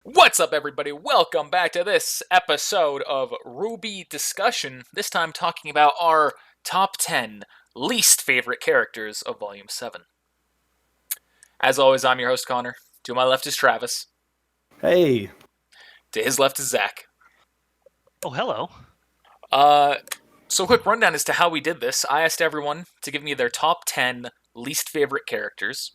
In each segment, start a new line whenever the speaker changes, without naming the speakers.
What's up, everybody? Welcome back to this episode of RWBY Discussion. This time talking about our top 10 least favorite characters of Volume 7. As always, I'm your host, Connor. To my left is Travis.
Hey.
To his left is Zach.
Oh, hello.
So quick rundown as to how we did this. I asked everyone to give me their top 10 least favorite characters.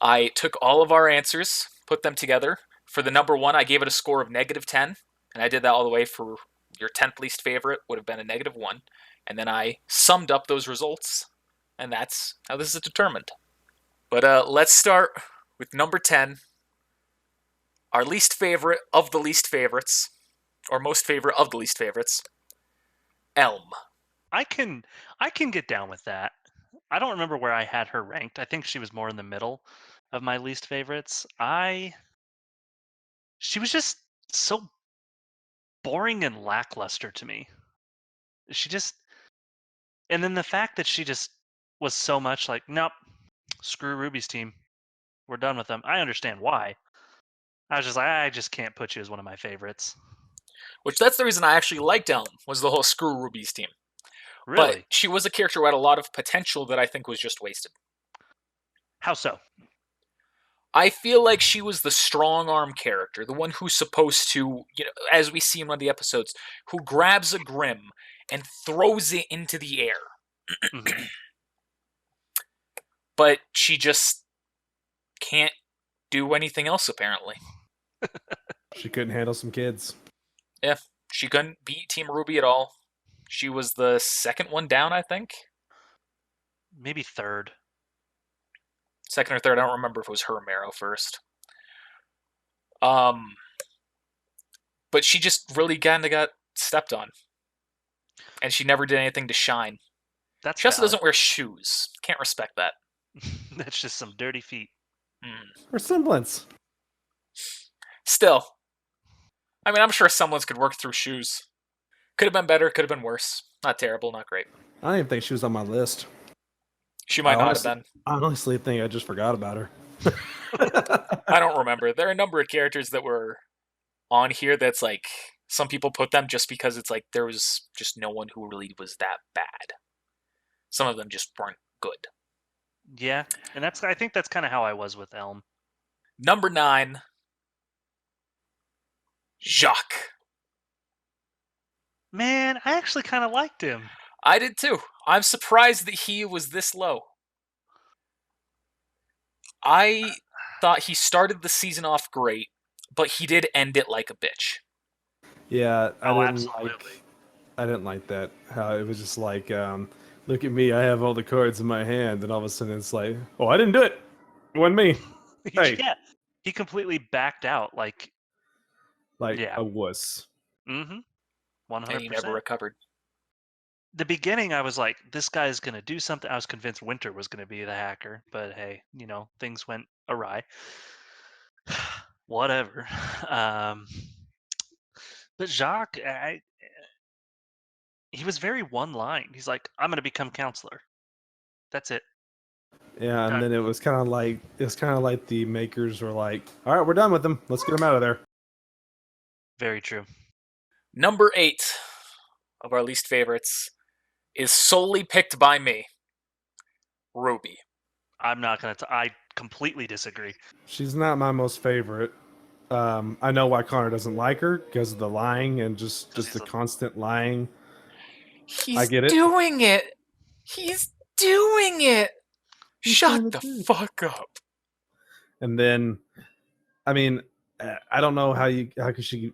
I took all of our answers, put them together. For the number one, I gave it a score of -10, and I did that all the way for your 10th least favorite would have been a -1. And then I summed up those results, and that's how this is determined. But let's start with number 10, our least favorite of the least favorites, or most favorite of the least favorites, Elm.
I can get down with that. I don't remember where I had her ranked. I think she was more in the middle of my least favorites. She was just so boring and lackluster to me. And then the fact that she just was so much like, nope, screw Ruby's team. We're done with them. I understand why. I was just like, I just can't put you as one of my favorites.
Which that's the reason I actually liked Elm, was the whole screw Ruby's team.
Really?
But she was a character who had a lot of potential that I think was just wasted.
How so?
I feel like she was the strong arm character, the one who's supposed to, as we see in one of the episodes, who grabs a Grim and throws it into the air.
Mhm.
But she just can't do anything else, apparently.
She couldn't handle some kids.
Yeah, she couldn't beat Team RWBY at all. She was the second one down, I think.
Maybe third.
Second or third, I don't remember if it was her or Marrow first. But she just really kind of got stepped on. And she never did anything to shine.
That's
She also
valid.
doesn't wear shoes. Can't respect that.
That's just some dirty feet.
Resemblance.
Still. I mean, I'm sure someone could work through shoes. Could have been better, could have been worse. Not terrible, not great.
I don't even think she was on my list.
She might not have been.
I honestly think I just forgot about her.
I don't remember. There are a number of characters that were on here that's like, some people put them just because it's like there was just no one who really was that bad. Some of them just weren't good.
Yeah, and I think that's kind of how I was with Elm.
Number 9, Jacques.
Man, I actually kind of liked him.
I did too. I'm surprised that he was this low. I thought he started the season off great, but he did end it like a bitch.
Yeah,
Absolutely.
I didn't like that. How it was just like, look at me, I have all the cards in my hand, and all of a sudden it's like, oh, I didn't do it. It wasn't me. Hey.
Yeah, he completely backed out. Like yeah.
A wuss.
100%.
And he never recovered.
The beginning, I was like, this guy's gonna do something. I was convinced Winter was gonna be the hacker, but hey, things went awry. Whatever. But Jacques, he was very one line. He's like, I'm gonna become counselor. That's it.
Yeah, and then it was kind of like the makers were like, all right, we're done with them. Let's get them out of there.
Very true.
Number 8 of our least favorites is solely picked by me, Ruby.
I'm not gonna. I completely disagree.
She's not my most favorite. I know why Connor doesn't like her because of the lying and just the constant lying. I get it.
Doing it. He's doing it. Shut the fuck up.
And then, I mean, I don't know how could she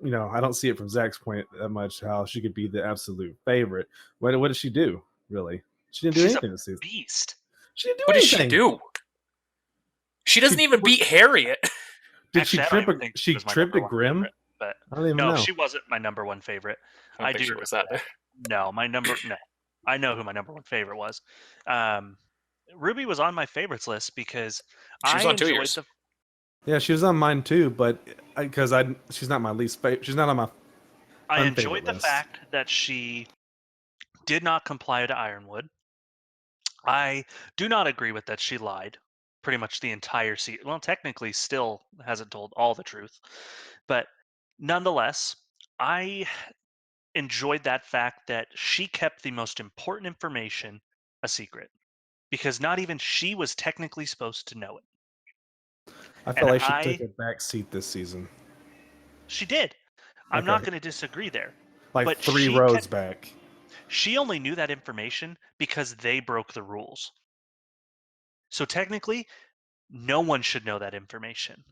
I don't see it from Zach's point that much how she could be the absolute favorite. What did she do really? She didn't do anything this season.
Beast.
She didn't do
what
anything.
What did she do? She doesn't even beat Harriet.
Did she trip a Grim?
Favorite, but
I don't even know.
No, she wasn't my number one favorite.
I do. Was that there?
No, no. I know who my number one favorite was. Ruby was on my favorites list because
she was on 2 years.
Yeah, she was on mine too, but because she's not my least favorite. She's not on my.
I enjoyed the fact that she did not comply to Ironwood. I do not agree with that she lied. pretty much the entire season. Well, technically, still hasn't told all the truth, but nonetheless, I enjoyed that fact that she kept the most important information a secret because not even she was technically supposed to know it.
I felt
And
like she took a back seat this season,
she did. I'm
like
not going to disagree there.
like
But
3 rows back.
she only knew that information because they broke the rules. So technically, no one should know that information.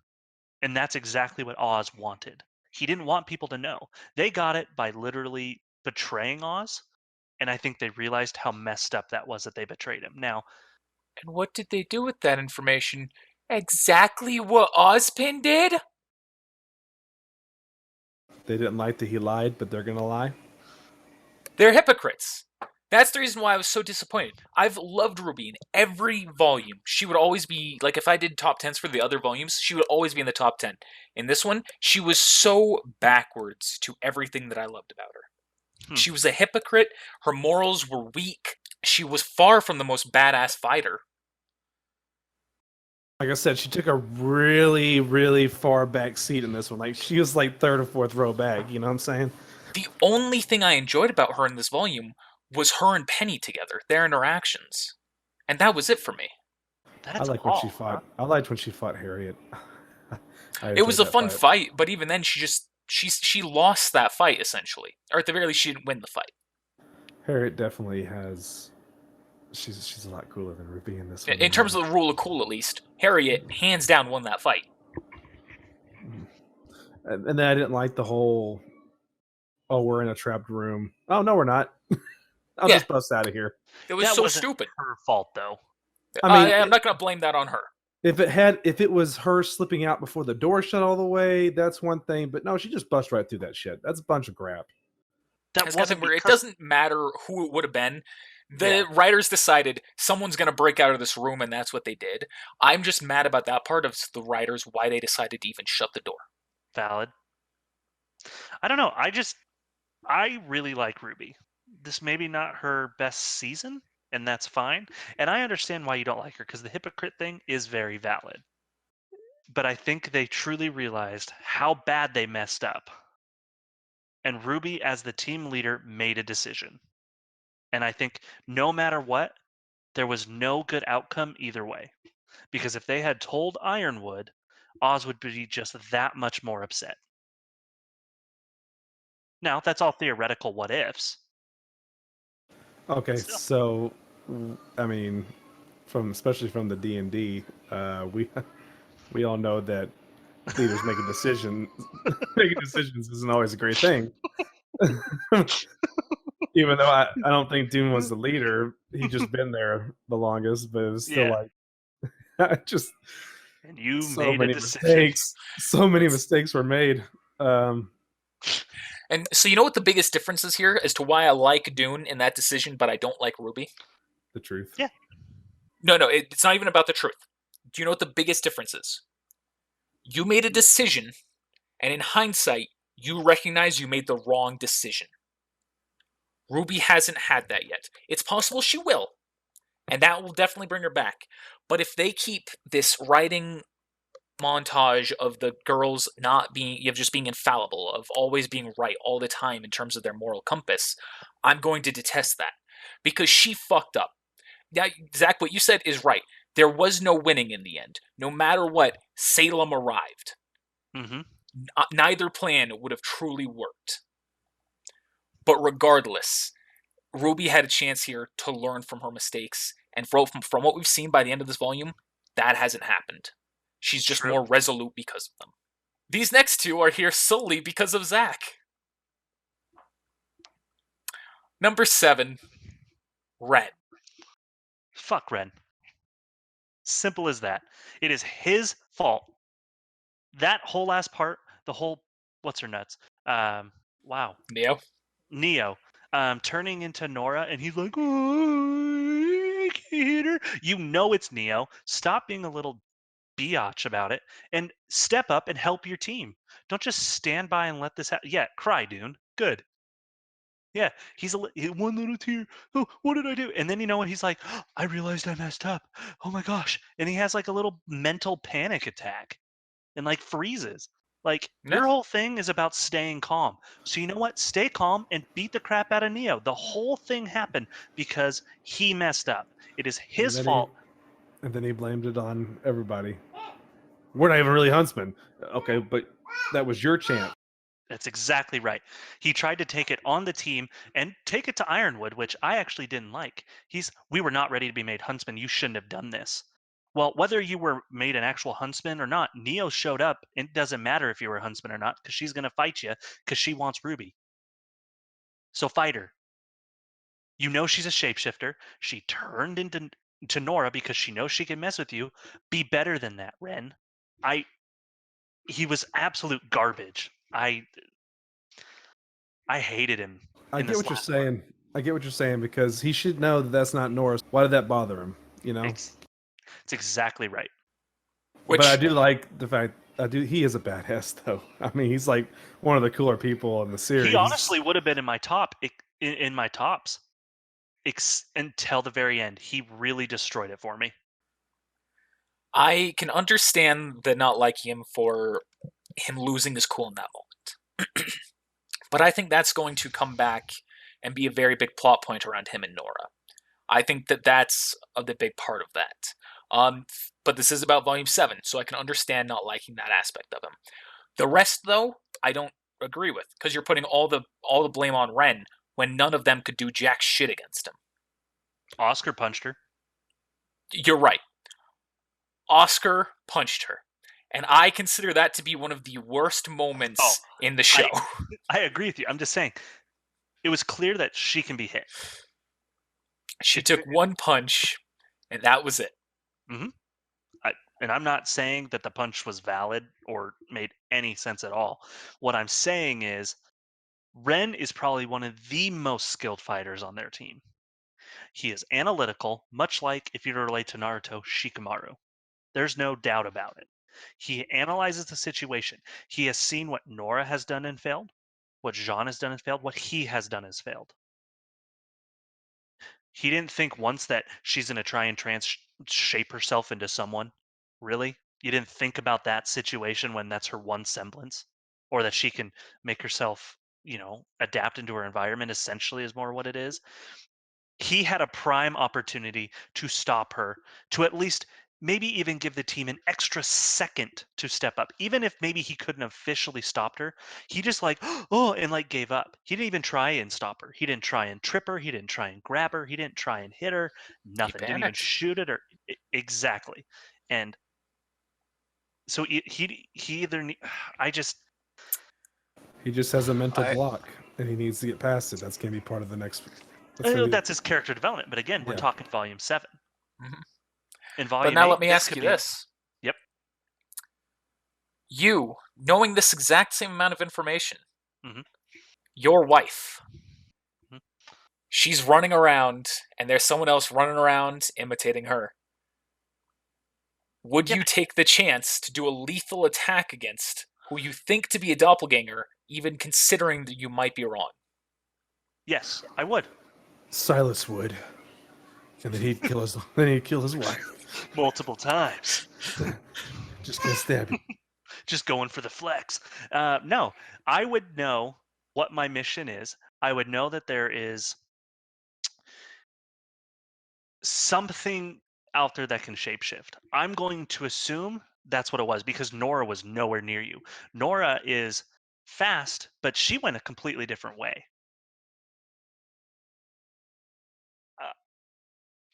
And that's exactly what Oz wanted. He didn't want people to know. They got it by literally betraying Oz, and I think they realized how messed up that was that they betrayed him. Now,
And what did they do with that information? Exactly what Ozpin did?
They didn't like that he lied, but they're gonna lie.
They're hypocrites. That's the reason why I was so disappointed. I've loved Ruby in every volume. She would always be, like, if I did top 10s for the other volumes, she would always be in the top 10. In this one, she was so backwards to everything that I loved about her.
Hmm.
She was a hypocrite. Her morals were weak. She was far from the most badass fighter.
Like I said, she took a really, really far back seat in this one. Like she was like 3rd or 4th row back. You know what I'm saying?
The only thing I enjoyed about her in this volume was her and Penny together, their interactions. And that was it for me.
I
that's
like when she
all.
fought. I liked when she fought Harriet. I
It was
enjoyed
a
that
fun fight, but even then she lost that fight essentially. Or at the very least she didn't win the fight.
Harriet definitely has. She's a lot cooler than Ruby in this one.
In terms of the rule of cool at least, Harriet hands down won that fight.
And then I didn't like the whole. Oh, we're in a trapped room. Oh no, we're not. I'll
Yeah.
just bust out of here.
It was
That
so
wasn't
stupid.
her fault, though.
I mean,
I'm not going to blame that on her.
if it was her slipping out before the door shut all the way, that's one thing. But no, she just bust right through that shit. That's a bunch of crap.
That
It's
wasn't
nothing where it
because
doesn't matter who it would have been. The
Yeah.
writers decided someone's going to break out of this room, and that's what they did. I'm just mad about that part of the writers, why they decided to even shut the door.
valid. I don't know. I really like Ruby. This may be not her best season, and that's fine. And I understand why you don't like her because the hypocrite thing is very valid. But I think they truly realized how bad they messed up. And Ruby, as the team leader, made a decision. And I think no matter what, there was no good outcome either way. Because if they had told Ironwood, Oz would be just that much more upset. Now, that's all theoretical what ifs.
Okay,
Still.
so I mean, especially from the D&D, we all know that leaders making decisions isn't always a great thing. Even though I don't think Dune was the leader, he just been there the longest, but it was still
Yeah.
like just
And you
so
made a
many
decision.
mistakes. So many mistakes were made.
And so you know what the biggest difference is here as to why I like Dune in that decision, but I don't like Ruby?
The truth.
Yeah.
No, it's not even about the truth. Do you know what the biggest difference is? You made a decision, and in hindsight, you recognize you made the wrong decision. Ruby hasn't had that yet. It's possible she will, and that will definitely bring her back. But if they keep this writing montage of the girls not being, of just being infallible, of always being right all the time in terms of their moral compass, I'm going to detest that because she fucked up. Yeah, Zach, what you said is right. There was no winning in the end. No matter what, Salem arrived.
Mm-hmm.
Neither plan would have truly worked. But regardless, Ruby had a chance here to learn from her mistakes, and from what we've seen by the end of this volume, that hasn't happened. She's just
True.
more resolute because of them. These next two are here solely because of Zach. Number 7, Ren.
Fuck Ren. Simple as that. It is his fault. That whole last part, the whole what's her nuts? Wow.
Neo?
Neo. Turning into Nora and he's like, oh, I can't hit her. You know it's Neo. Stop being a little biatch about it and step up and help your team. Don't just stand by and let this happen. Yeah, cry, Dune. Good. Yeah, one little tear. Oh, what did I do? And then you know what? He's like, I realized I messed up. Oh my gosh! And he has like a little mental panic attack and like freezes. Like
Yeah.
your whole thing is about staying calm. So you know what? Stay calm and beat the crap out of Neo. The whole thing happened because he messed up. It is
And
his
then he
fault.
and then he blamed it on everybody. We're not even really huntsmen. Okay, but that was your chance.
That's exactly right. He tried to take it on the team and take it to Ironwood, which I actually didn't like. We were not ready to be made huntsmen. You shouldn't have done this. Well, whether you were made an actual huntsman or not, Neo showed up. It doesn't matter if you were a huntsman or not because she's going to fight you because she wants Ruby. So fight her. You know she's a shapeshifter. She turned into to Nora because she knows she can mess with you. Be better than that, Ren. I He was absolute garbage. I hated him
I
in
get
this
what you're
last part.
saying. I get what you're saying because he should know that that's not Norris. Why did that bother him? You know.
It's it's exactly right.
But I
Which
do like the fact he is a badass though. I mean, he's like one of the cooler people in the
He
series.
honestly would have been in my in my tops until the very end. He really destroyed it for me.
I can understand the not liking him for him losing his cool in that moment. But I think that's going to come back and be a very big plot point around him and Nora. I think that that's the big part of that. But this is about Volume 7, so I can understand not liking that aspect of him. The rest, though, I don't agree with, because you're putting all the blame on Ren when none of them could do jack shit against him.
Oscar punched her.
You're right. Oscar punched her. And I consider that to be one of the worst moments in the show.
I agree with you. I'm just saying it was clear that she can be hit.
She took one punch, and that was it.
Mm-hmm. And I'm not saying that the punch was valid or made any sense at all. What I'm saying is Ren is probably one of the most skilled fighters on their team. He is analytical, much like if you relate to Naruto, Shikamaru. There's no doubt about it. He analyzes the situation. He has seen what Nora has done and failed, what Jean has done and failed, what he has done has failed. He didn't think once that she's going to try and shape herself into someone. Really? You didn't think about that situation when that's her one semblance? Or that she can make herself, adapt into her environment essentially is more what it is. He had a prime opportunity to stop her, to at least maybe even give the team an extra second to step up. Even if maybe he couldn't officially stopped her, he just like, oh, and like gave up. He didn't even try and stop her. He didn't try and trip her. He didn't try and grab her. He didn't try and hit her.
He
Nothing. Didn't even
panicked.
shoot at her. Exactly. And so he either, I just,
He just has a mental
I,
block, and he needs to get past it. That's gonna be part of the next. That's gonna be.
that's his character development. But again, we're
Yeah.
talking volume 7.
Mhm.
In
But
volume
now
8,
let me
this
ask
could
you
be.
this.
Yep.
You, knowing this exact same amount of information,
Mhm.
your wife,
Mhm.
she's running around, and there's someone else running around imitating her. Would
Yeah.
you take the chance to do a lethal attack against who you think to be a doppelganger, even considering that you might be wrong?
Yes, I would.
Silas would, and then he'd kill his. Then he'd kill his wife.
Multiple times.
Just gonna stab you.
Just going for the flex. No, I would know what my mission is. I would know that there is something out there that can shapeshift. I'm going to assume that's what it was because Nora was nowhere near you. Nora is fast, but she went a completely different way. Uh,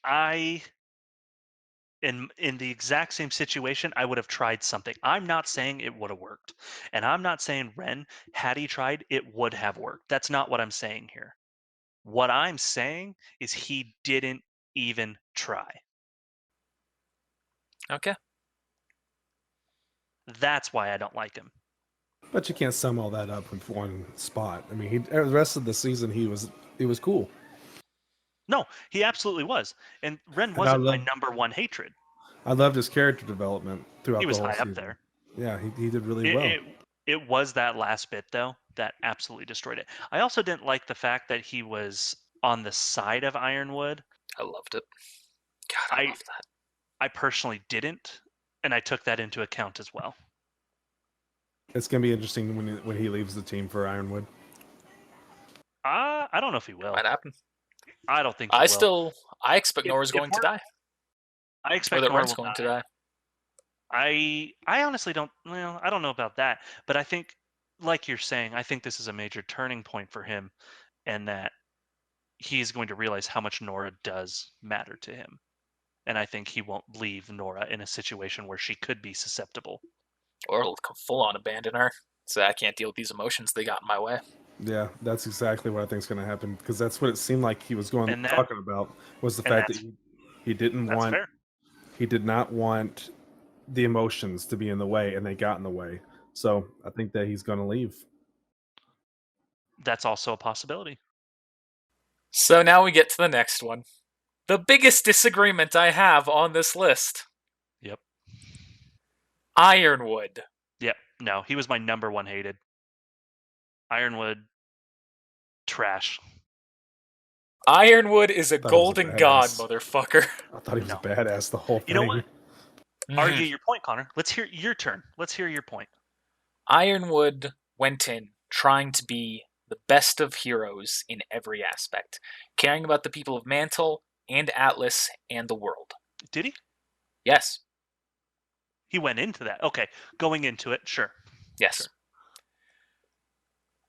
I in the exact same situation, I would have tried something. I'm not saying it would have worked. And I'm not saying Ren, had he tried, it would have worked. That's not what I'm saying here. What I'm saying is he didn't even try.
Okay.
That's why I don't like him.
But you can't sum all that up in one spot. I mean, the rest of the season he was cool.
No, he absolutely was. And Ren
And I
wasn't my
love
number one hatred.
I loved his character development
He
throughout the
was
whole
high up
season.
there.
Yeah, he did really
It,
well.
it, It was that last bit though that absolutely destroyed it. I also didn't like the fact that he was on the side of Ironwood.
I loved it. God, I
I
loved that.
I personally didn't, and I took that into account as well.
It's gonna be interesting when he leaves the team for Ironwood.
I don't know if he will.
Might happen.
I don't think he will.
I expect
If,
Nora's
if
going to
we're,
die,
I
or
expect
that
Nora
Ren's
will
going to
die.
die.
I honestly don't. Well, I don't know about that, but I think, like you're saying, I think this is a major turning point for him, and that he's going to realize how much Nora does matter to him. And I think he won't leave Nora in a situation where she could be susceptible.
Or he'll full on abandon her. So I can't deal with these emotions they got in my way.
Yeah, that's exactly what I think is going to happen because that's what it seemed like he was
And
talking about was the fact that he didn't
that's
want
fair.
he did not want the emotions to be in the way, and they got in the way. So I think that he's going to leave.
That's also a possibility.
So now we get to the next one. The biggest disagreement I have on this list.
Yep.
Ironwood.
Yep. No, he was my number one hated. Ironwood, trash.
Ironwood is a
Thought he was a
golden god,
badass.
motherfucker.
I thought he was
No.
a badass the whole thing.
You know what? Argue
Mhm.
your point, Connor. Let's hear your turn. Let's hear your point.
Ironwood went in trying to be the best of heroes in every aspect, caring about the people of Mantle and Atlas and the world.
Did he?
Yes.
He went into that. Okay. Going into it, sure.
Yes.
Sure.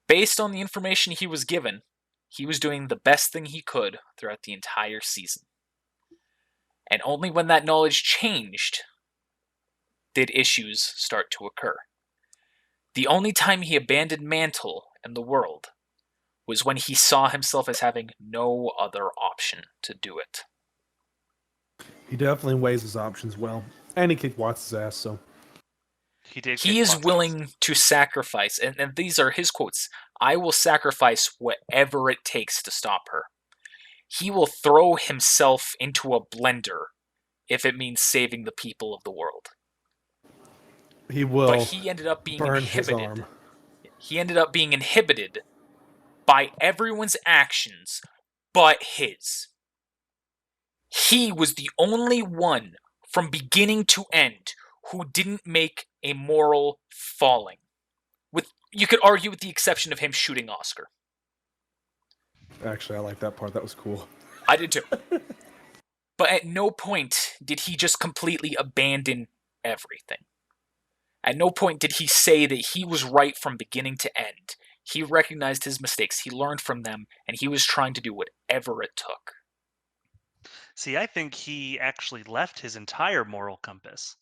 Based on the information he was given, he was doing the best thing he could throughout the entire season. And only when that knowledge changed did issues start to occur. The only time he abandoned Mantle and the world was when he saw himself as having no other option to do it.
He definitely weighs his options well, and he kicked Watts' ass. So
He did.
He is willing to sacrifice, and these are his quotes, "I will sacrifice whatever it takes to stop her." He will throw himself into a blender if it means saving the people of the world.
he will
But he ended up being
burn his
inhibited.
arm.
He ended up being inhibited by everyone's actions but his. He was the only one from beginning to end who didn't make a moral falling. You could argue with the exception of him shooting Oscar.
Actually, I like that part. That was cool.
I did too. But at no point did he just completely abandon everything. At no point did he say that he was right from beginning to end. He recognized his mistakes, he learned from them, and he was trying to do whatever it took.
See, I think he actually left his entire moral compass.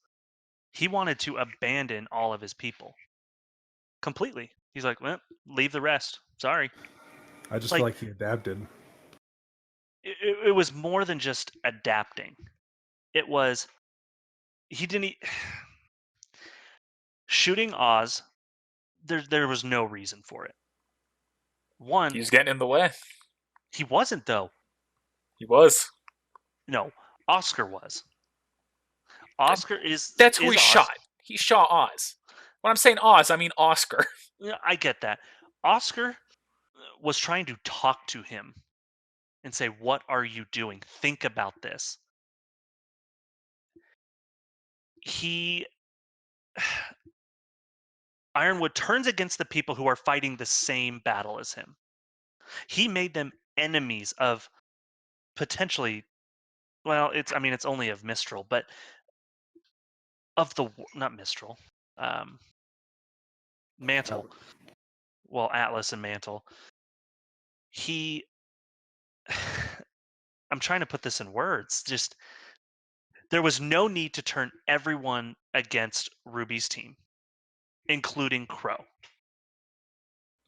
He wanted to abandon all of his people completely. He's like, well, leave the rest. Sorry.
I just
Like-
feel like he adapted.
It was more than just adapting. It was he didn't shooting Oz. There was no reason for it. One,
He was getting in the way.
he wasn't though.
He was.
No, Oscar was. Oscar is.
That's who
is
he
Oz.
shot. He shot Oz. When I'm saying Oz, I mean Oscar.
Yeah, I get that. Oscar was trying to talk to him and say, "What are you doing? Think about this." He Ironwood turns against the people who are fighting the same battle as him. He made them enemies of potentially, well, it's only of Mistral, but of the not Mistral, Mantle. Well, Atlas and Mantle. He I'm trying to put this in words. Just there was no need to turn everyone against Ruby's team, including Crow.
What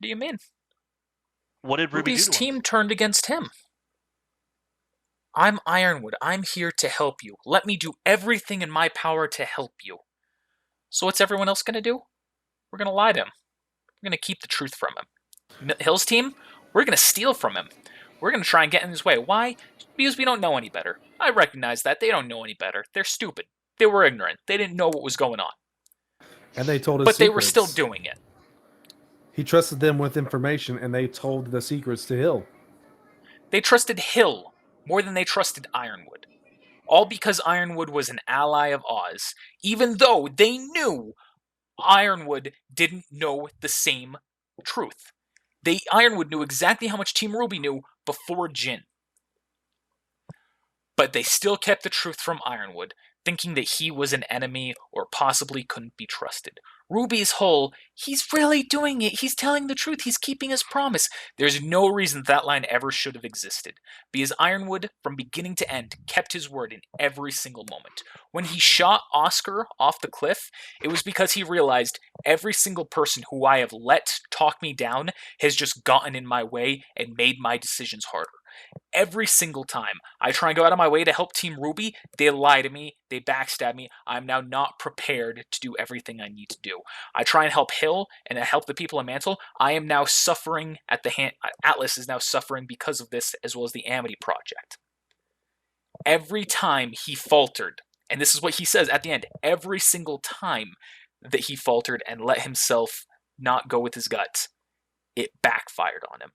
do you mean?
What did Ruby
Ruby's
do to him?
team turned against him. I'm Ironwood. I'm here to help you. Let me do everything in my power to help you. So what's everyone else going to do? We're going to lie to him. We're going to keep the truth from him. Hill's team, we're going to steal from him. We're going to try and get in his way. Why? Because we don't know any better. I recognize that. They don't know any better. They're stupid. They were ignorant. They didn't know what was going on.
And they told us
But they were still doing it.
He trusted them with information, and they told the secrets to Hill.
They trusted Hill more than they trusted Ironwood. All because Ironwood was an ally of Oz, even though they knew Ironwood didn't know the same truth. Ironwood knew exactly how much Team RWBY knew before Jin. But they still kept the truth from Ironwood, thinking that he was an enemy or possibly couldn't be trusted. RWBY's whole, he's really doing it, he's telling the truth, he's keeping his promise. There's no reason that line ever should have existed, because Ironwood, from beginning to end, kept his word in every single moment. When he shot Oscar off the cliff, it was because he realized every single person who I have let talk me down has just gotten in my way and made my decisions harder. Every single time I try and go out of my way to help Team RWBY, they lie to me, they backstab me. I'm now not prepared to do everything I need to do. I try and help Hill and help the people in Mantle. I am now suffering at the hand. Atlas is now suffering because of this, as well as the Amity Project. Every time he faltered, and this is what he says at the end, every single time that he faltered and let himself not go with his guts, it backfired on him.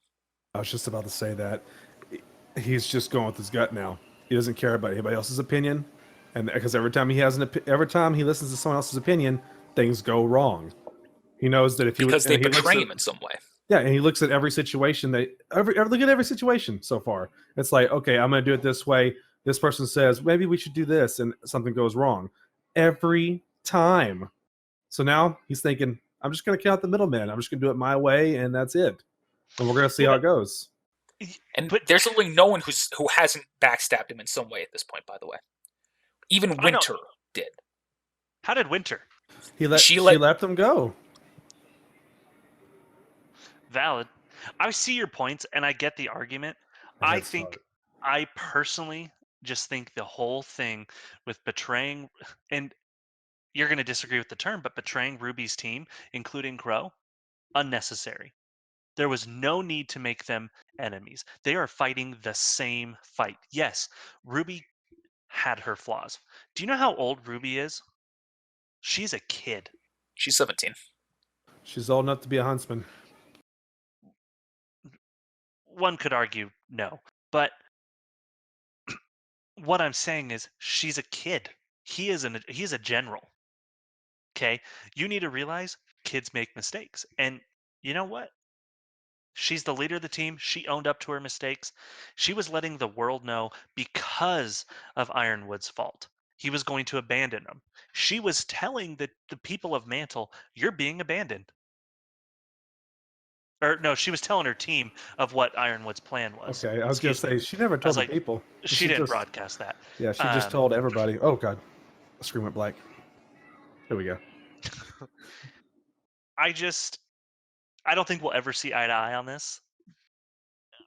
I was just about to say that. He's just going with his gut now. He doesn't care about anybody else's opinion, and because every time he listens to someone else's opinion, things go wrong. He knows that if he
because they betray him in some way.
Yeah, and he looks at every situation look at every situation so far. It's like, okay, I'm going to do it this way. This person says maybe we should do this, and something goes wrong every time. So now he's thinking, I'm just going to count the middleman. I'm just going to do it my way, and that's it. And we're going to see how it goes.
But there's literally no one who hasn't backstabbed him in some way at this point, by the way. Even Winter did.
How did Winter?
She let them go.
Valid. I see your points, and I get the argument. I personally just think the whole thing with betraying, and you're going to disagree with the term, but betraying RWBY's team, including Crow, unnecessary. There was no need to make them enemies. They are fighting the same fight. Yes, RWBY had her flaws. Do you know how old RWBY is? She's a kid.
She's 17.
She's old enough to be a huntsman.
One could argue no. But what I'm saying is she's a kid. He's a general. Okay? You need to realize kids make mistakes. And you know what? She's the leader of the team. She owned up to her mistakes. She was letting the world know because of Ironwood's fault. He was going to abandon them. She was telling the people of Mantle, you're being abandoned. Or no, she was telling her team of what Ironwood's plan was.
Okay, I was going to say, she never told the people.
She didn't broadcast that.
Yeah, she just told everybody. Oh, God. The screen went blank. There we go.
I don't think we'll ever see eye to eye on this.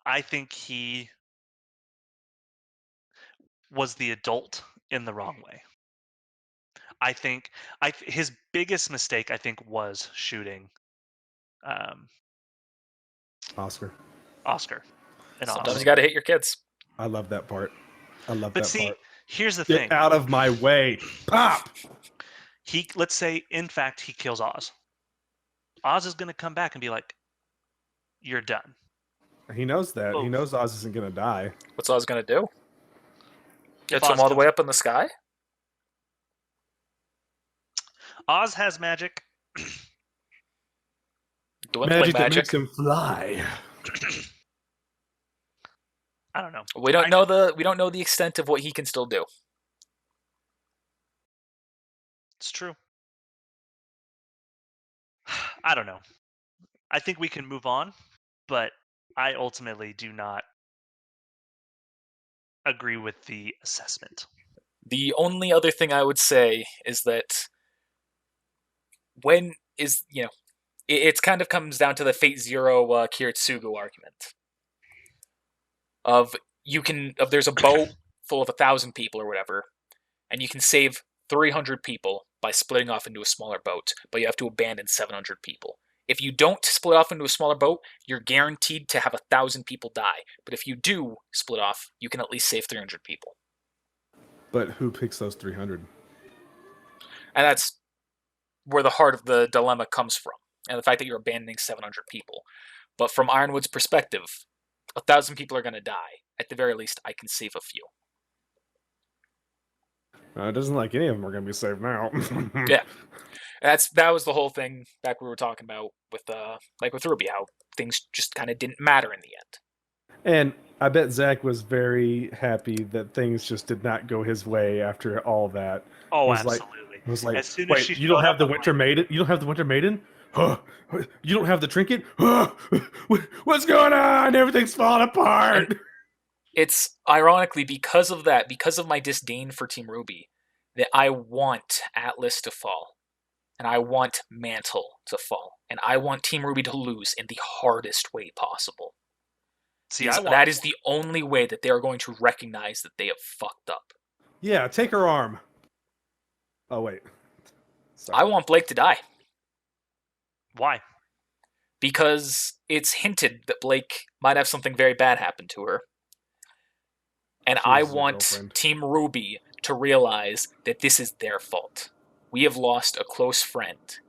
I think he was the adult in the wrong way. I think his biggest mistake, I think, was shooting
Oscar.
And
sometimes you got to hit your kids.
I love that part.
But see, here's the
thing.
Get
out of my way. Pop!
Let's say, in fact, he kills Oz. Oz is going to come back and be like, you're done.
He knows that. He knows Oz isn't going to die.
What's Oz going to do? Get him all the way up in the sky?
Oz has magic.
Magic that makes him fly.
I don't know.
We don't know the extent of what he can still do.
It's true. I don't know. I think we can move on, but I ultimately do not agree with the assessment.
The only other thing I would say is that it kind of comes down to the Fate Zero Kiritsugu argument. There's a boat full of 1,000 people or whatever, and you can save 300 people by splitting off into a smaller boat, but you have to abandon 700 people. If you don't split off into a smaller boat, you're guaranteed to have 1,000 people die. But if you do split off, you can at least save 300 people.
But who picks those 300?
And that's where the heart of the dilemma comes from. and the fact that you're abandoning 700 people. But from Ironwood's perspective, 1,000 people are going to die. At the very least, I can save a few.
It doesn't like any of them are going to be saved now.
Yeah. That was the whole thing back we were talking about with RWBY, how things just kind of didn't matter in the end.
And I bet Zach was very happy that things just did not go his way after all that.
Oh,
absolutely. It was like,
as soon as
wait,
she
you don't
showed
have
up,
the
I'm
Winter
like,
Maiden? You don't have the Winter Maiden? Huh? You don't have the trinket? Huh? What's going on? Everything's falling apart.
And it's ironically because of that, because of my disdain for Team RWBY, that I want Atlas to fall. And I want Mantle to fall. And I want Team RWBY to lose in the hardest way possible.
see,
Because that is the only way that they are going to recognize that they have fucked up.
Yeah, take her arm. Oh, wait. Sorry.
I want Blake to die.
Why?
Because it's hinted that Blake might have something very bad happen to her. And I want Team RWBY to realize that this is their fault. We have lost a close friend,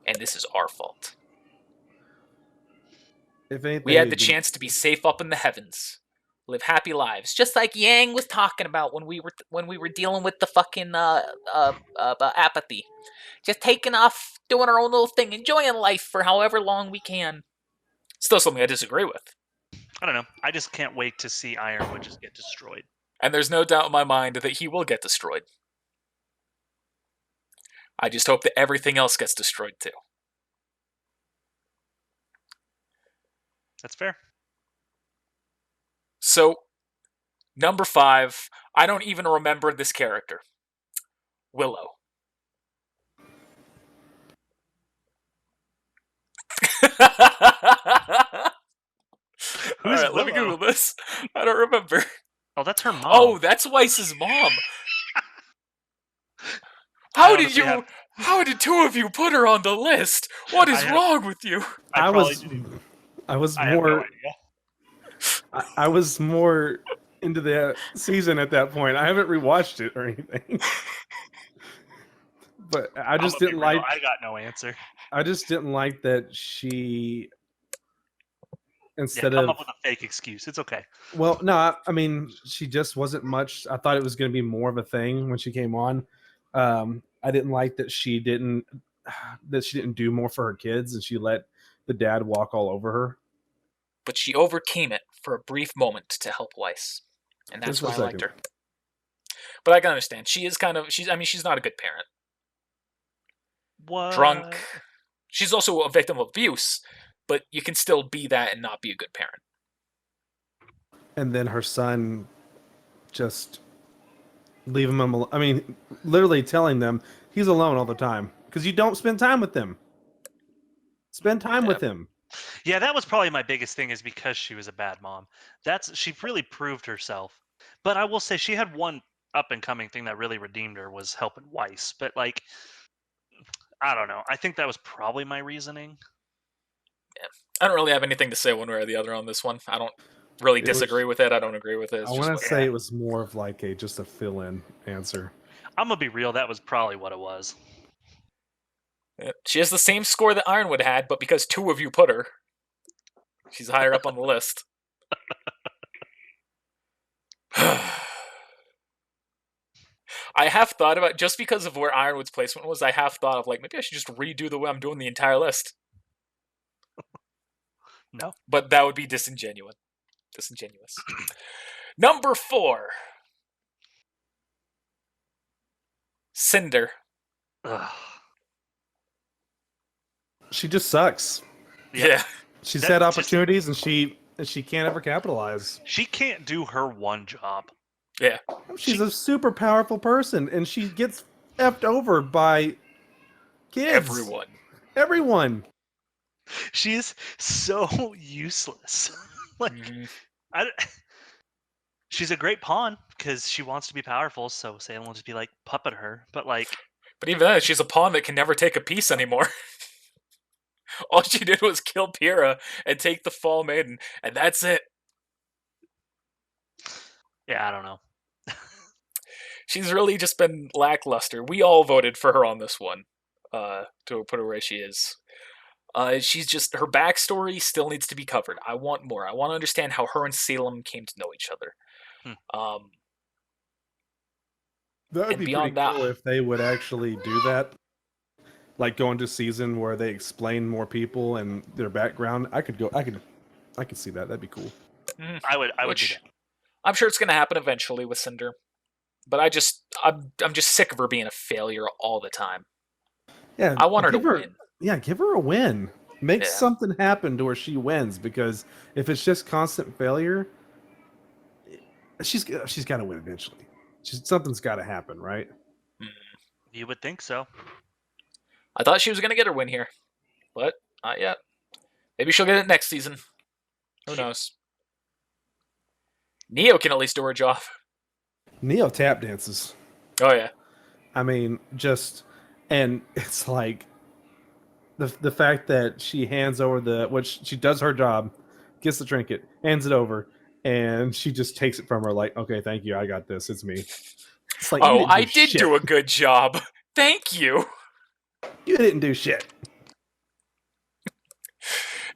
and this is our fault.
If anything,
we had the chance to be safe up in the heavens, live happy lives, just like Yang was talking about when we were dealing with the fucking apathy. Just taking off, doing our own little thing, enjoying life for however long we can. Still something I disagree with.
I don't know. I just can't wait to see Ironwood just get destroyed.
And there's no doubt in my mind that he will get destroyed. I just hope that everything else gets destroyed too.
That's fair.
So, number 5, I don't even remember this character. Willow.
Who's
Alright, let me
Willow?
Google this. I don't remember.
Oh, that's her mom.
Oh, that's Weiss's mom. How did two of you put her on the list? What is wrong with you?
I was more I was more into the season at that point. I haven't rewatched it or anything. But I just didn't like
I got no answer.
I just didn't like that she
come up with a fake excuse. It's okay.
Well, no, I mean, she just wasn't much. I thought it was going to be more of a thing when she came on. I didn't like that she didn't do more for her kids and she let the dad walk all over her.
But she overcame it for a brief moment to help Weiss, and that's why I liked her. But I can understand. She's not a good parent.
What?
Drunk. She's also a victim of abuse, but you can still be that and not be a good parent.
And then her son just leave him alone. I mean, literally telling them he's alone all the time because you don't spend time with them. Spend time with him.
Yeah, that was probably my biggest thing is because she was a bad mom. She really proved herself. But I will say she had one up and coming thing that really redeemed her was helping Weiss. But like, I don't know. I think that was probably my reasoning.
Yeah, I don't really have anything to say one way or the other on this one. I don't really disagree with it. I don't agree with it.
I want to say it was more of like just a fill-in answer.
I'm gonna be real. That was probably what it was.
Yeah. She has the same score that Ironwood had, but because two of you put her, she's higher up on the list. I have thought about, just because of where Ironwood's placement was, I have thought of like, maybe I should just redo the way I'm doing the entire list.
No.
But that would be disingenuous. Number 4. Cinder.
Ugh.
She just sucks.
Yeah.
She's had opportunities and she can't ever capitalize.
She can't do her one job.
Yeah.
She's a super powerful person and she gets effed over by kids. Everyone.
She is so useless. Like, she's a great pawn because she wants to be powerful, so Salem will just be like, puppet her. But
even then, she's a pawn that can never take a piece anymore. All she did was kill Pyrrha and take the Fall Maiden, and that's it.
Yeah, I don't know.
She's really just been lackluster. We all voted for her on this one, to put her where she is. She's just her backstory still needs to be covered. I want more. I want to understand how her and Salem came to know each other.
That would
And
be pretty
beyond that,
cool if they would actually do that. Like go into season where they explain more people and their background. I could see that. That'd be cool.
I would do
which
that.
I'm sure it's going to happen eventually with Cinder. But I'm just sick of her being a failure all the time.
Yeah,
I want her to win.
Yeah, give her a win. Make
Yeah.
something happen to where she wins, because if it's just constant failure, she's got to win eventually. Something's got to happen, right?
You would think so.
I thought she was going to get her win here, but not yet. Maybe she'll get it next season. Who knows? Neo can at least do her job.
Neo tap dances.
Oh yeah.
I mean, and it's like the fact that she hands over which she does her job, gets the trinket, hands it over, and she just takes it from her like, okay, thank you, I got this, it's me. It's like,
oh, I did do a good job. Thank you.
You didn't do shit.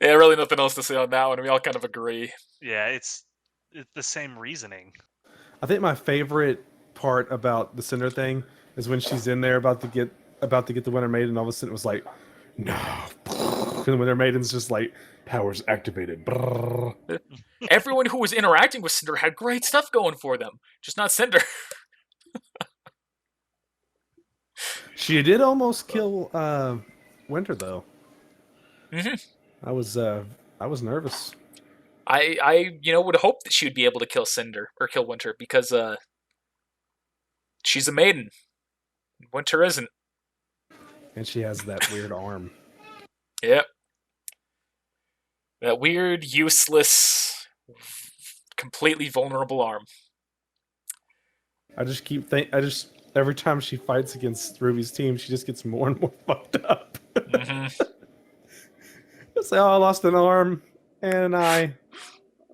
Yeah, really nothing else to say on that one. We all kind of agree.
Yeah, it's the same reasoning.
I think my favorite part about the Cinder thing is when she's in there about to get the Winter Maiden, and all of a sudden it was like, no. And the Winter Maiden's just like, powers activated.
Everyone who was interacting with Cinder had great stuff going for them, just not Cinder.
She did almost kill Winter though.
Mm-hmm.
I was nervous.
I would hope that she would be able to kill Cinder or kill Winter, because she's a maiden. Winter isn't.
And she has that weird arm.
Yep. That weird, useless, completely vulnerable arm.
Every time she fights against Ruby's team, she just gets more and more fucked up.
Mm-hmm.
It's like, oh, I lost an arm and an eye.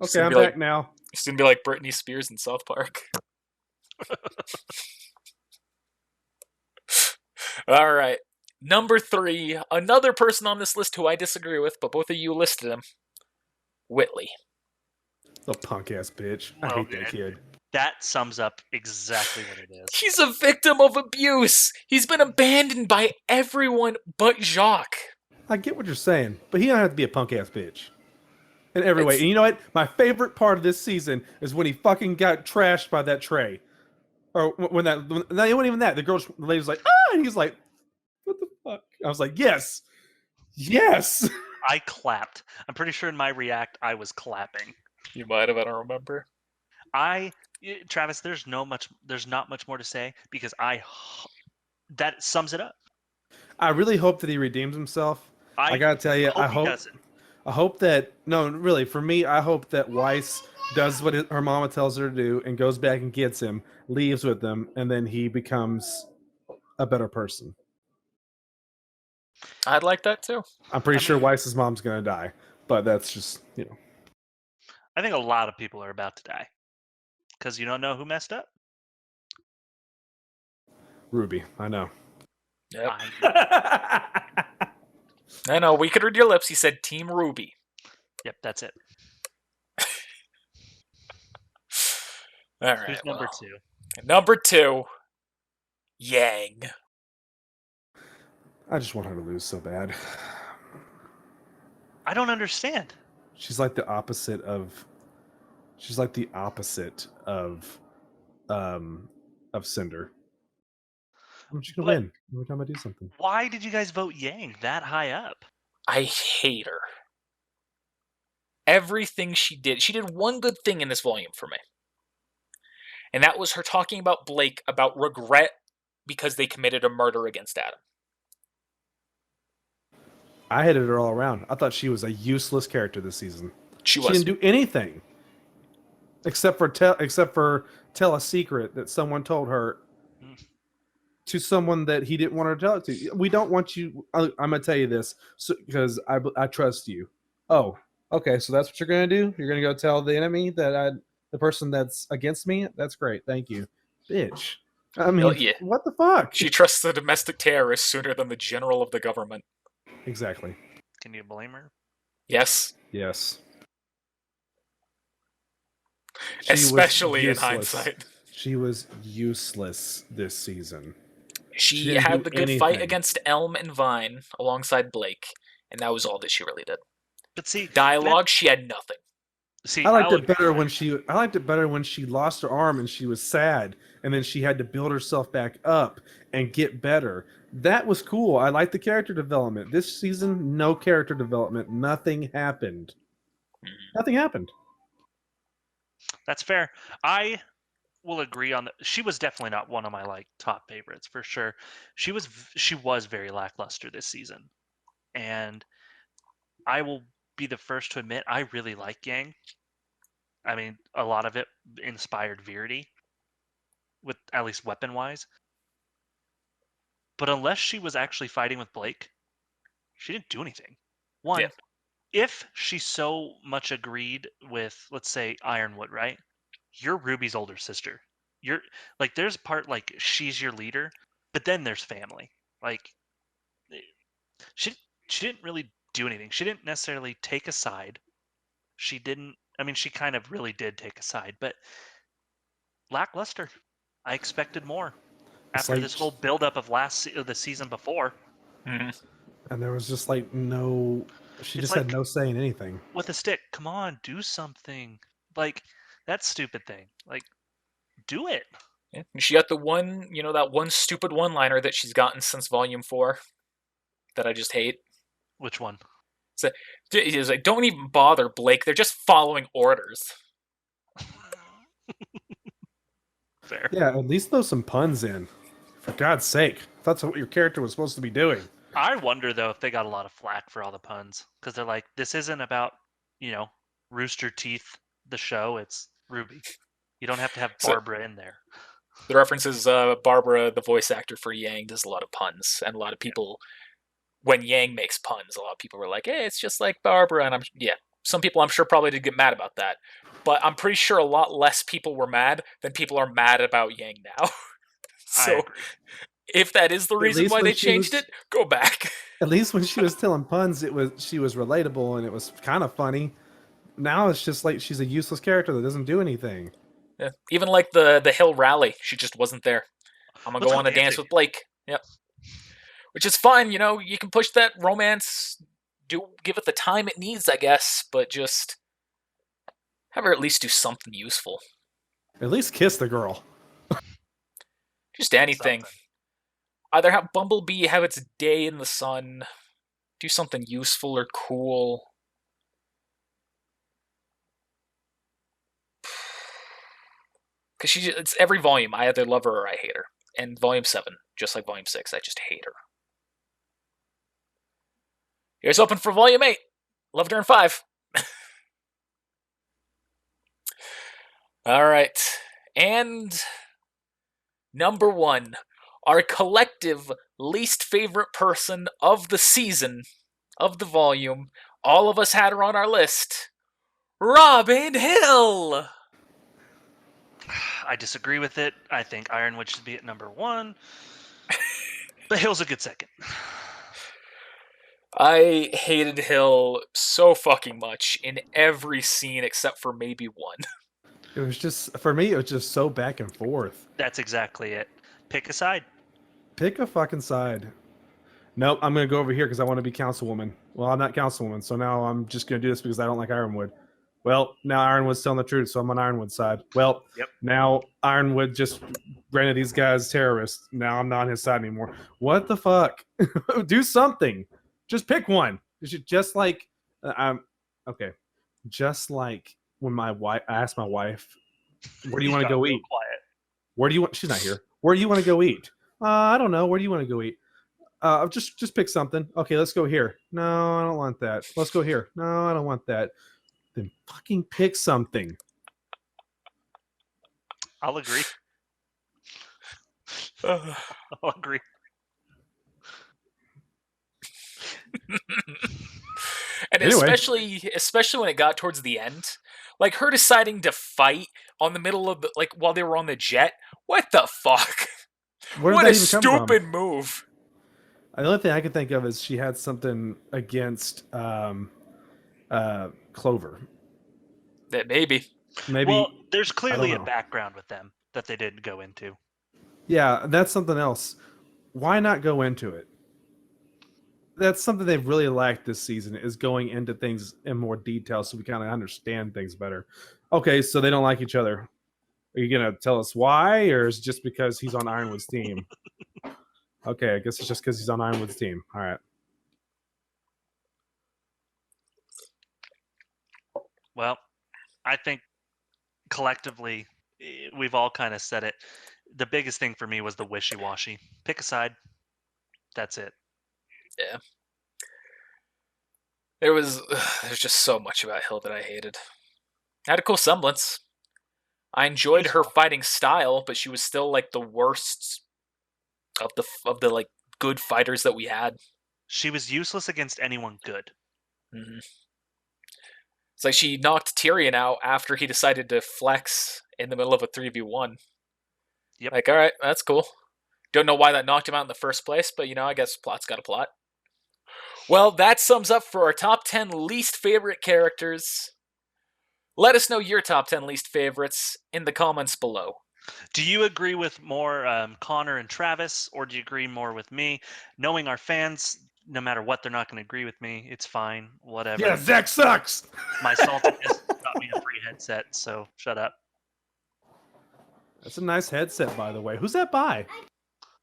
Okay, I'm back now.
It's gonna be like Britney Spears in South Park. All right. Number 3, another person on this list who I disagree with, but both of you listed him. Whitley.
The punk ass bitch. I hate that kid.
That sums up exactly what it is.
He's a victim of abuse. He's been abandoned by everyone but Jacques.
I get what you're saying, but he don't have to be a punk ass bitch. In every way. And you know what? My favorite part of this season is when he fucking got trashed by that tray. Or when it wasn't even that. The lady was like, ah, and he's like, what the fuck? I was like, yes. Yes.
I clapped. I'm pretty sure in my react, I was clapping.
You might have, I don't remember.
Travis, there's not much more to say, because that sums it up.
I really hope that he redeems himself. I gotta tell you, I hope that, no, really, for me, I hope that Weiss does what her mama tells her to do and goes back and gets him, leaves with him, and then he becomes a better person.
I'd like that too.
I'm pretty sure Weiss's mom's gonna die, but that's just,
I think a lot of people are about to die. Because you don't know who messed up?
Ruby, I know.
Yep. I know, we could read your lips. He said Team Ruby.
Yep, that's it.
All right.
Who's number 2?
Number 2, Yang.
I just want her to lose so bad.
I don't understand.
She's like the opposite of Cinder. I'm just gonna win every time I do something.
Why did you guys vote Yang that high up?
I hate her. Everything she did one good thing in this volume for me. And that was her talking about Blake about regret because they committed a murder against Adam.
I hated her all around. I thought she was a useless character this season. She
was.
Didn't do anything except for tell a secret that someone told her to someone that he didn't want her to tell it to. We don't want you. I'm gonna tell you this because I trust you. Oh, okay. So that's what you're gonna do. You're gonna go tell the enemy that the person that's against me. That's great. Thank you, bitch. I mean, what the fuck?
She trusts the domestic terrorist sooner than the general of the government.
Exactly.
Can you blame her?
Yes,
Yes. She was
especially in
useless.
hindsight.
She was useless this season. She
She
didn't
had
do
the good fight
anything.
against Elm and Vine alongside Blake, and that was all that she really did.
But see,
Dialogue, she had nothing.
see, I'll agree with that.
I liked it better when she lost her arm and she was sad and then she had to build herself back up and get better. That was cool. I liked the character development. This season, no character development. Nothing happened. Nothing happened.
That's fair. I will agree on that. She was definitely not one of my like top favorites for sure. She was very lackluster this season, and I will be the first to admit I really like Yang. I mean, a lot of it inspired Verity, with at least weapon wise. But unless she was actually fighting with Blake, she didn't do anything. One,
Yeah.
if she so much agreed with, let's say, Ironwood, right? You're Ruby's older sister. You're like, there's a part like she's your leader, but then there's family. Like, eh, she she didn't really do anything. She didn't necessarily take a side. She didn't. I mean, she kind of really did take a side, but lackluster. I expected more
It's
after
like,
this whole buildup of the season before.
Mhm.
and there was just like no. She
It's
just had
like
no say in anything.
with a stick. Come on, do something. Like that stupid thing. Like do it.
Yeah. And she got the one, that one stupid one-liner that she's gotten since Volume 4 that I just hate.
Which one?
So, it's like, don't even bother, Blake. They're just following orders.
Fair.
Yeah, at least throw some puns in. For God's sake. That's what your character was supposed to be doing.
I wonder though if they got a lot of flack for all the puns because they're like, this isn't about Rooster Teeth the show. It's Ruby. You don't have to have
So
Barbara in there.
the reference is Barbara, the voice actor for Yang, does a lot of puns, and a lot of people, when Yang makes puns, a lot of people were like, "Hey, it's just like Barbara," and some people I'm sure probably did get mad about that, but I'm pretty sure a lot less people were mad than people are mad about Yang now.
I
So
agree.
if that is the
At
reason
least
why
when
they
she
changed
was
it, go back.
at least when she was telling puns, she was relatable and it was kind of funny. Now it's just like she's a useless character that doesn't do anything.
Yeah. Even like the Hill rally, she just wasn't there. I'm gonna
What's
go
up
on a
with
dance
dancing?
with Blake. Yep. Which is fine, you can push that romance, give it the time it needs, I guess, but just have her at least do something useful.
At least kiss the girl.
Just anything.
Something.
Either have Bumblebee have its day in the sun, do something useful or cool. Because it's every volume, I either love her or I hate her. And Volume 7, just like Volume 6, I just hate her. Here's open for Volume 8. Loved her in 5. All right. And number 1, our collective least favorite person of the season, of the volume. All of us had her on our list. Robin Hill!
I disagree with it. I think Ironwood should be at number 1. But Hill's a good second.
I hated Hill so fucking much in every scene except for maybe one.
It was just, for me, it was just so back and forth.
That's exactly it. Pick a side.
Pick a fucking side. Nope, I'm going to go over here because I want to be councilwoman. Well, I'm not councilwoman, so now I'm just going to do this because I don't like Ironwood. Well, now Ironwood's telling the truth, so I'm on Ironwood's side. Well,
Yep.
Now Ironwood just granted these guys terrorists. Now I'm not on his side anymore. What the fuck? Do something. Just pick one. You should just like, okay. Just like when I asked my wife, where do you want to go eat?
Quiet.
Where do you want? She's not here. Where do you want to go eat? I don't know. Where do you want to go eat? Just pick something. Okay, let's go here. No, I don't want that. Let's go here. No, I don't want that. Then fucking pick something.
I'll agree. I'll agree.
And
Anyway.
especially when it got towards the end, like her deciding to fight on the middle of while they were on the jet. What the fuck?
Where did
What
that
a
even come from?
stupid move.
The only thing I can think of is she had something against Clover.
That maybe.
Well,
Maybe,
there's
I don't
clearly a
know.
background with them that they didn't go into.
Yeah, that's something else. Why not go into it? That's something they've really lacked this season, is going into things in more detail so we kind of understand things better. Okay, so they don't like each other. Are you gonna tell us why, or is it just because he's on Ironwood's team? Okay, I guess it's just because he's on Ironwood's team. All right.
Well, I think collectively, we've all kind of said it. The biggest thing for me was the wishy-washy. Pick a side. That's it.
Yeah. There's just so much about Hill that I hated. Had a cool semblance. I enjoyed her
Useful.
fighting style, but she was still like the worst of the like good fighters that we had.
She was useless against anyone good.
Mm-hmm. It's like she knocked Tyrion out after he decided to flex in the middle of a 3v1.
Yep.
Like, all right, that's cool. Don't know why that knocked him out in the first place, but I guess plot's got a plot. Well, that sums up for our top 10 least favorite characters. Let us know your top 10 least favorites in the comments below.
Do you agree with more Connor and Travis, or do you agree more with me? Knowing our fans, no matter what, they're not going to agree with me. It's fine. Whatever.
Yeah, Zach sucks.
My saltiness got me a free headset, so shut up.
That's a nice headset, by the way. Who's that by?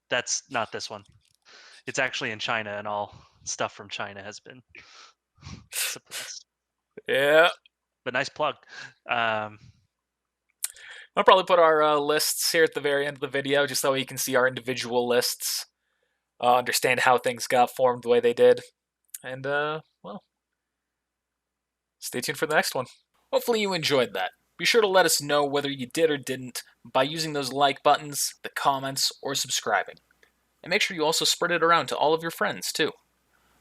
That's not this one. It's actually in China, and all stuff from China has been suppressed.
Yeah.
But nice plug.
I'll probably put our lists here at the very end of the video, just so you can see our individual lists, understand how things got formed the way they did, and, well, stay tuned for the next one. Hopefully you enjoyed that. Be sure to let us know whether you did or didn't by using those like buttons, the comments, or subscribing. And make sure you also spread it around to all of your friends, too.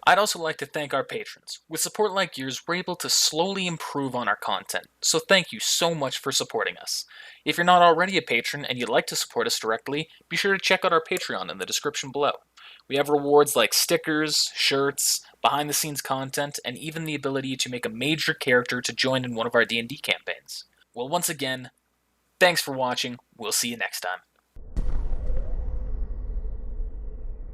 I'd also like to thank our patrons. With support like yours, we're able to slowly improve on our content, so thank you so much for supporting us. If you're not already a patron and you'd like to support us directly, be sure to check out our Patreon in the description below. We have rewards like stickers, shirts, behind-the-scenes content, and even the ability to make a major character to join in one of our D&D campaigns. Well, once again, thanks for watching. We'll see you next time.